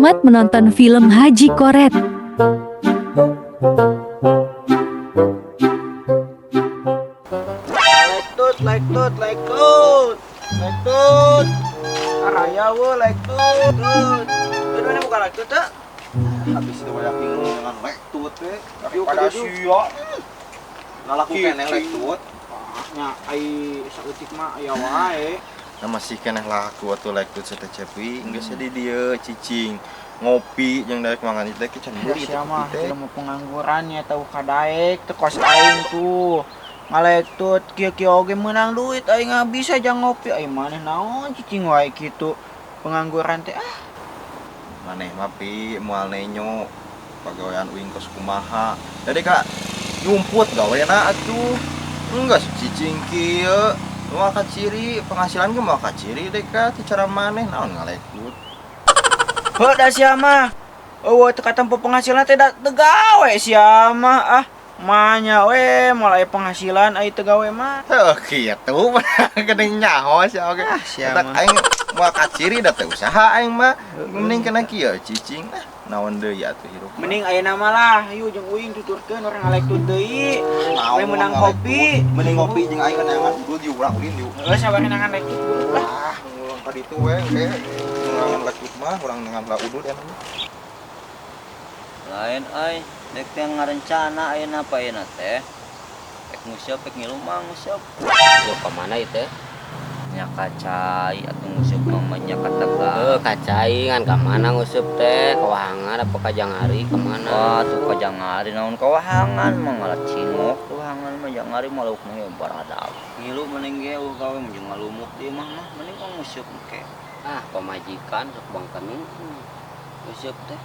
Selamat menonton film Haji Koret. Like tut. Araya wo like tut. Itu mana bukan like tut tak? Habis itu banyak bingung dengan lektut teh. Pada sia. Ngalakukeun yang lektut. Nya ai saeutik mah aya wae. Masih keneh laku atuh lektut teh cepi. Geus di dieu cicing ngopi jeung daek mangan teh can beuri Sia mah ilmu pengangguran nya tahu kadaek teu kos aing tuh. Ngalektut kieu-kieu oge meunang duit aing bisa aja ngopi aing maneh naon cicing wae kitu. Pengangguran teh maneh mah pi moal nenyo pagawean uing kos kumaha. Jadi Kak nyumput gaweana atuh. Enggak cicing kieu moal kaciri penghasilan ge moal kaciri deh Kak teu cara maneh naon ngalektut. Heuh da sia mah. Eueuh teu katempo penghasilan teh da teu gawe sia mah Manya we mulai penghasilan ai teu gawe mah. Heuh kitu geuning nyaho sia oge. Sia Tak mah. aing moal kaciri da teu usaha aing mah. Mending kana kieu cicing naon deui atuh hirup. Mending ayeuna mah lah, ayo jeung uing tuturkeun urang ngalektut deui. We menang kopi. Mending ngopi jeung aing kana yang udud di urang ulin di. Heuh sabarina ngalektut dulu lah. Ngulung ka ditu we ge. Ngan lektut mah urang dengan la udud ya namanya. Lain ai dek teh ngarencana ayeuna apa ayeuna teh pek nguseup pek ngilu mah nguseup Yo ka mana ieu teh? nya kacai atuh nguseup mah nya ka Tegal. Kacai ngan ka mana nguseup teh? Ka Wahangan apa ka Jangari ka mana? Wah tuh ka Jangari naon ka Wahangan mah ngalat cinok tuh Wahangan mah Jangari mah lauk mah baradab. Ngilu mending ge gawe jeung ngalumuk di mah mending ka nguseup ke. Pamajikan sok bangkenu. Nguseup teh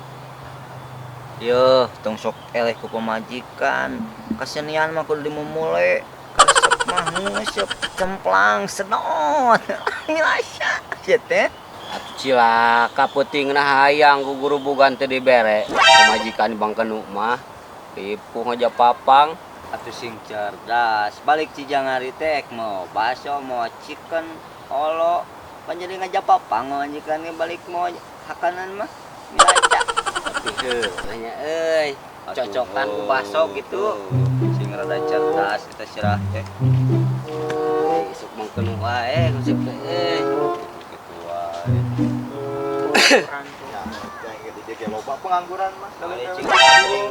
Yo, tong sok eleh ku pemajikan. Kasenian mah kudu dimumule. Kasep mah ngeuseup cemplang sedot. Ngilasya sia teh. Atuh cilaka peutingna hayang ku guru bogan teh dibere. Pamajikan bangkenu mah tipu ngajapapang. Atuh sing cerdas. Balik Cijangari teh mau baso mau chicken olo. Pan jadi ngajapapang majikan ge balik mau hakanan mah. Ngilasya. Nanya euy, cocokan ku baso gitu. Sing rada cerdas kita sirah teh. Sok bangkenu wae nguseup teh. Kitu wae. Dia loba pengangguran mah. Balik cing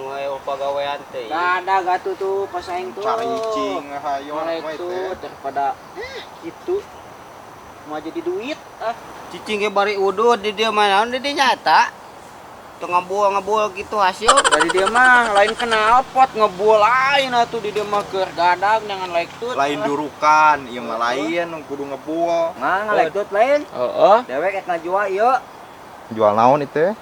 wae pagawean teh. Ada gatuh tuh pasaing tuh. Cari cing hayo Ngalektut daripada kitu. Mau jadi duit Cicing ge bari udud di dieu mah naon di dieu nyata. Tuh ngebul gitu hasil. dari dia mah lain kenal pot ngebul lain atuh di dia mah keur gadag jangan lektut. Lain durukan, ieu mah lain kudu ngebul. Ngan ngalektut lain. Heeh. Dewek ek ngajual ieu. Jual naon itu?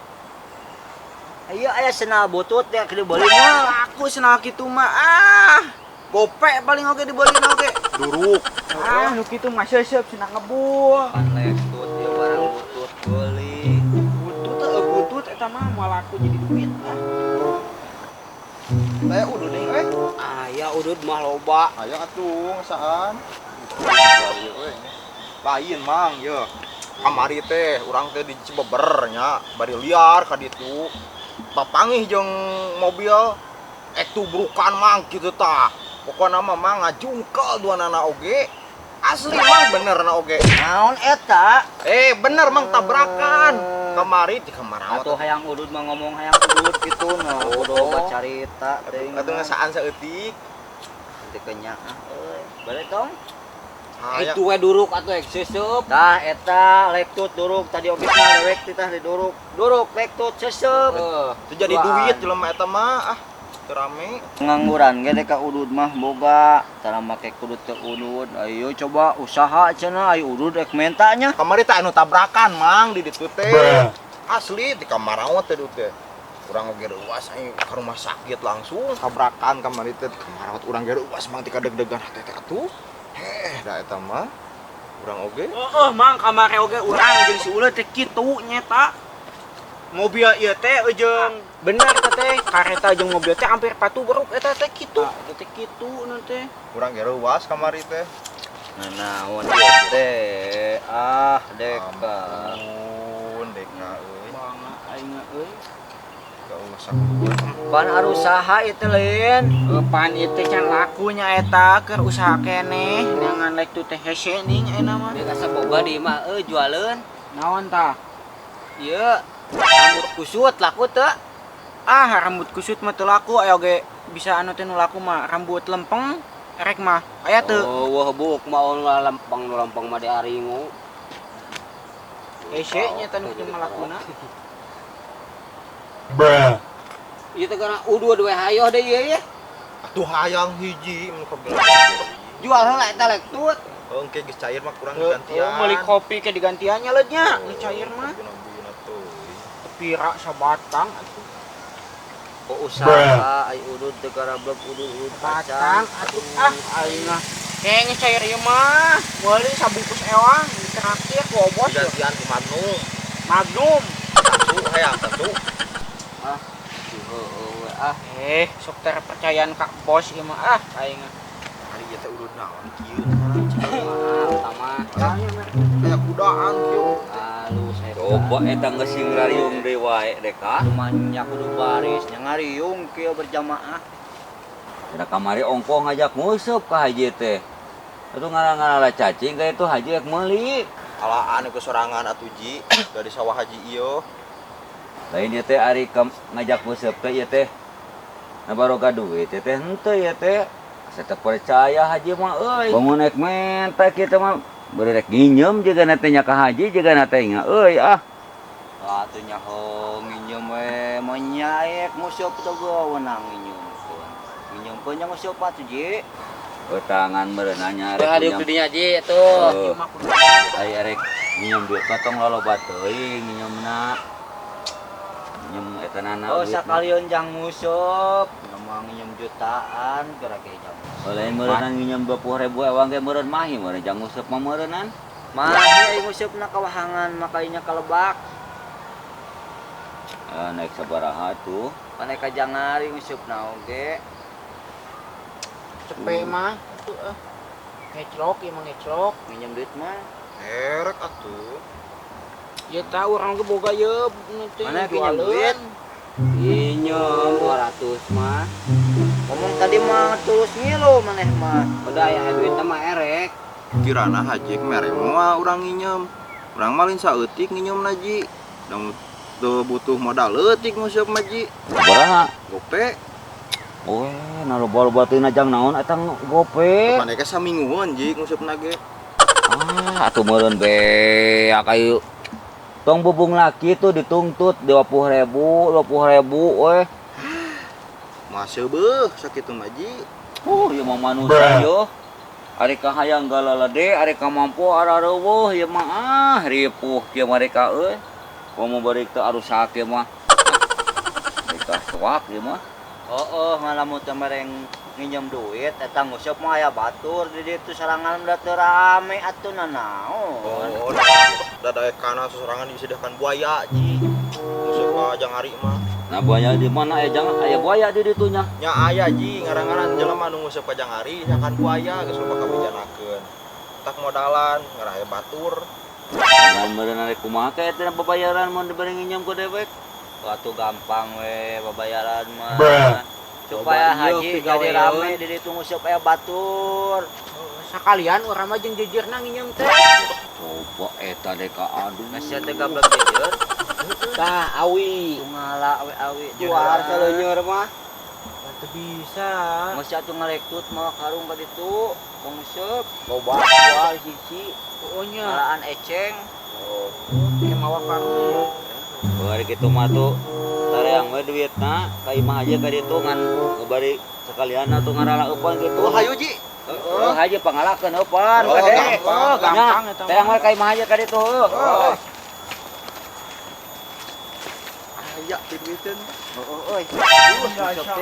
Ieu aya senal butut teh keur dibeli mah. Aku senal kitu mah gope paling oge dibeli oge. Duruk. Nu kitu mah seuseup cenah ngebul. Pan lektut ieu barang butut beuli. Butut eta mah moal laku jadi duit Saya udud ning we. ya udud mah loba. Aya atuh ngasaan. Lain mang ye. Kamari teh urang teh di Cibeber nya, bari liar ka ditu. Papangih jeung mobil tubrukan mang kitu tah. Pokona mah mang ngajungkel duanana oge. Asli mang bener na oge. Naon eta? Bener mang tabrakan. Kamari di kamar Atuh hayang udud mah ngomong hayang udud kitu no. Kudu bacarita teh. Atuh ngasaan saeutik. Teu kenyak euy. Balik tong. Aya Itu we duruk atuh ek seueup. Tah eta lektut duruk tadi oge dewek teh di duruk. Duruk lektut seseup. teu jadi duit jelema eta mah teu rame. Pengangguran ge dek ka udud mah boga, tara make kudut teu udud. Ayo coba usaha cenah ayo udud rek mentanya. Kamari teh anu tabrakan mang di ditu teh. Asli di kamar teh ditu teh. Urang oge reuas aing ka rumah sakit langsung tabrakan kamari teh di kamar urang ge reuas mang tika deg-degan teh atuh. Da eta mah urang oge. Mang kamare oge urang jeung si uleut teh kitu nyeta. Mobil ieu teh jeung bener teh kareta jeung mobil teh hampir patubruk eta teh kitu. Teh kitu nanti. Urang ge reuas kamari teh. Nah naon ieu teh? Deka. Ampun, deka euy. Bangga aing euy. Gak masak dua. Pan arusaha itu lain. Pan itu can lakunya eta keur usaha keneh neangan lek tu teh hese ning ayeuna mah. Dia kasa boga di mah jualan. Naon tah? Ieu rambut kusut laku teu? Ah rambut kusut mah teu laku aya oge bisa anu teh nu laku mah rambut lempeng erek mah aya teu. Oh, wah buk mau lempeng mah di aringu. Hese nya teh nu malakuna. Ieu teh kana dua hayo deui ieu ya. Atuh hayang hiji mun kabel. Jual heula eta lek tut. Engke geus cair mah kurang Oh, gantian. meuli kopi ke digantiannya leudnya, nu cair mah. Buna-buna tuh. Pira sabatang atuh. Kok usaha ai udud teu karablek udud Batang atuh aing mah. Kayaknya cair ieu mah. Meuli sabungkus ewang ditraktir ku bos. Gantian ku Magnum. Magnum. Satu hayang satu. Sok terpercayaan Kak Bos ieu mah aing mah. Hari ieu teh urut naon kieu sekarang cik. Tama. Kayak kudaan kieu. Halus eta. Coba eta geus singrariung deui wae deka. Rumahnya kudu baris nya ngariung kieu berjamaah. Ada kamari ongko ngajak nguseup ka haji teh. Atuh ngaran-ngaran cacing ka itu haji rek meuli. Alaan ke sorangan atuh ji dari sawah haji ieu. Lain ieu teh ari ngajak nguseup teh ieu teh. Na baroga duit teh henteu ieu teh. Saya teh percaya haji mah euy. Bangun ek mentek kitu mah bari rek nginjem jeung teh nya ka haji jeung teh nya euy ah. Atuh nya nginjem we mah nyaek nguseup teh wewenang nginjem. Nginjem pun nya nguseup atuh ji. Tangan mereunanya Teu rek hadiuk nginjem. di dinya ji atuh. Ieu mah kudu. Ai rek nginjem duit patong loloba teuing nginjemna. Nginjem eta nana Oh duit. sakalian jang nguseup, nama nginjem jutaan geura ge jang. Lain meureunnan nginjem 20.000 ewang ge meureun mahi meureun jang nguseup mah meureunan. Mah ai nguseup ka wahangan makainya ka Lebak. Naik sabaraha tuh. Pane ka Jangari ngusupna oge. Cepe mah atuh ngeclok ieu mah ngeclok. Minjem duit mah. Erek atuh. Ieu tah urang ge boga ieu teh Mana pinjam duit? Pinjem 200 mah. Ngomong tadi mah tulus ngilu maneh mah. Udah aya duit mah erek. Kirana haji mere moal urang nginjem. Urang malin saeutik nginjem naji. Dan teu butuh modal leutik nguseup mah ji. Sabaraha? Gope. Oh, na loba-loba teu najang naon eta gope. Maneh ke samingguan ji ngusupna ge. Ah, atuh meureun be kayu. Tong bubung laki tuh ditungtut 20.000 weh. Masih beuh sakitu mah ji. Oh, ieu mah manusia yo. Ari ka hayang galalade, ari ka mampu arareuweuh ieu mah ripuh kieu mereka euy. Komo beureuk teu arusak ieu mah. Mereka suak ieu mah. Oh, ngalamun teh mereng nginjem duit eta ngusup mah aya batur di ditu sarangan da teu rame atuh naon. Oh, dadaek kana sosorangan disediakan buaya ji. Nguseup ka Jangari mah. Nah, buaya di mana jangan aya buaya di ditu nya. Nya aya ji ngaran-ngaran jelema nu nguseup ka Jangari nyakan buaya geus loba kabijanakeun. Tak modalan ngarahe batur. Dan meureun rek kumaha ka eta babayaran mun diberi nginjem ku dewek. Atuh gampang we babayaran mah. Coba Supaya ieu haji jadi pigawean. rame di ditu ngusup aya batur. Sakalian urang mah jeung jejerna nginjem teh. Coba eta deka aduh. Masih teh gablek jejer. Tah awi. Tungala awi Juar saleunyeur mah. Teu bisa. Masih atuh ngarektut mah karung ka ditu ngusup. Loba jual hiji. Pokoknya Malaan eceng. kemawa karung. Bari kitu mah tuh tareang we duitna ka imah aja ka ditu ngan bari sekalian atuh ngaralaeupan kitu. Oh hayu ji. Heeh, haji pangalakeun eupan Oh, kade. gampang. Gampang eta mah. Teang we ka imah aja ka ditu. Aya di duiteun. Euy. Masya Allah.